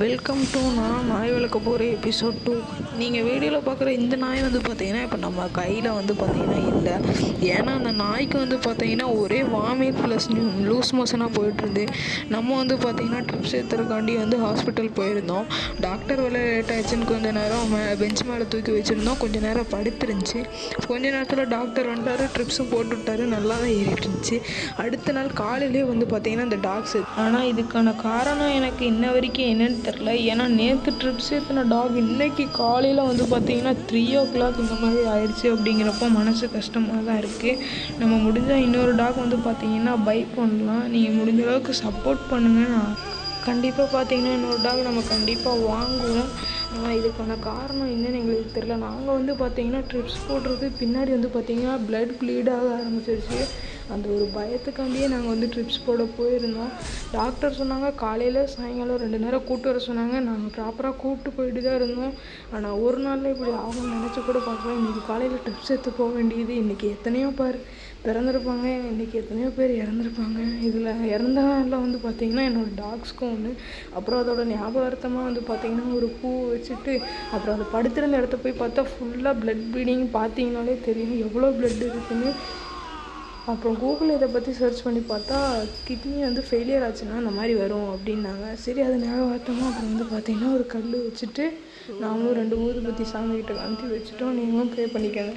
Welcome to நான் நாய் வளர்க்க போகிற எபிசோட் 2. நீங்கள் வீடியோவில் பார்க்குற இந்த நாய் வந்து பார்த்தீங்கன்னா இப்போ நம்ம கையில் வந்து பார்த்தீங்கன்னா இல்லை. ஏன்னா அந்த நாய்க்கு வந்து பார்த்தீங்கன்னா ஒரே வாமிட் ப்ளஸ் லூஸ் மோஷனாக போயிட்டுருந்து. நம்ம வந்து பார்த்தீங்கன்னா ட்ரிப்ஸ் ஏற்றுறக்காண்டி வந்து ஹாஸ்பிட்டல் போயிருந்தோம். டாக்டர் வேலை லேட் ஆகிடுச்சின்னு கொஞ்சம் நேரம் பெஞ்ச் மேலே தூக்கி வச்சுருந்தோம். கொஞ்சம் நேரம் படுத்துருந்துச்சு. கொஞ்ச நேரத்தில் டாக்டர் வந்துட்டார், ட்ரிப்ஸும் போட்டு விட்டார். நல்லா தான் ஏறிட்டு இருந்துச்சு. அடுத்த நாள் காலையிலே வந்து பார்த்தீங்கன்னா இந்த டாக்ஸ், ஆனால் இதுக்கான காரணம் எனக்கு இன்ன வரைக்கும் என்னென்னு தெரில. ஏன்னா நேற்று ட்ரிப்ஸ் ஏற்றின டாக் இன்றைக்கி காலையில் வந்து பார்த்திங்கன்னா 3 o'clock இந்த மாதிரி ஆயிடுச்சு. அப்படிங்கிறப்போ மனசு கஷ்டமாக தான் இருக்குது. நம்ம முடிஞ்சால் இன்னொரு டாக் வந்து பார்த்திங்கன்னா பை பண்ணலாம். நீங்கள் முடிஞ்ச அளவுக்கு சப்போர்ட் பண்ணுங்கள். கண்டிப்பாக பார்த்திங்கன்னா இன்னொரு டாக் நம்ம கண்டிப்பாக வாங்குவோம். ஆனால் இதுக்கான காரணம் என்னன்னு எங்களுக்கு தெரில. நாங்கள் வந்து பார்த்திங்கன்னா ட்ரிப்ஸ் போடுறது பின்னாடி வந்து பார்த்திங்கன்னா ப்ளட் ப்ளீட் ஆக ஆரம்பிச்சிருச்சு. அந்த ஒரு பயத்துக்காண்டியே நாங்கள் வந்து ட்ரிப்ஸ் போட போயிருந்தோம். டாக்டர் சொன்னாங்க காலையில் சாயங்காலம் 2 நேரம் கூப்பிட்டு வர சொன்னாங்க. நாங்கள் ப்ராப்பராக கூப்பிட்டு போயிட்டு தான் இருந்தோம். ஆனால் ஒரு நாளில் இப்படி ஆகும்னு நினச்சி கூட பார்க்கலாம். இன்றைக்கி காலையில் ட்ரிப்ஸ் எடுத்து போக வேண்டியது. இன்றைக்கி எத்தனையோ பேர் பிறந்திருப்பாங்க, இன்றைக்கி எத்தனையோ பேர் இறந்துருப்பாங்க. இதில் இறந்த நாளில் வந்து பார்த்திங்கன்னா என்னோடய டாக்ஸ்க்கும் ஒன்று. அப்புறம் அதோட ஞாபகார்த்தமாக வந்து பார்த்திங்கன்னா ஒரு பூ வச்சுட்டு அப்புறம் அதை படுத்திருந்த இடத்த போய் பார்த்தா ஃபுல்லாக ப்ளட் ப்ளீடிங். பார்த்தீங்கனாலே தெரியும் எவ்வளோ ப்ளட் இருக்குன்னு. அப்புறம் கூகுளில் இதை பற்றி சர்ச் பண்ணி பார்த்தா கிட்னி வந்து ஃபெயிலியர் ஆச்சுன்னா அந்த மாதிரி வரும் அப்படின்னாங்க. சரி அது ஞாபகார்த்தமாக அப்புறம் வந்து பார்த்திங்கன்னா ஒரு கல் வச்சுட்டு நாமளும் 2 ஊதுபத்தி சாமிக்கிட்ட காமிச்சு வச்சுட்டோம். நீங்களும் ப்ரே பண்ணிக்கோங்க.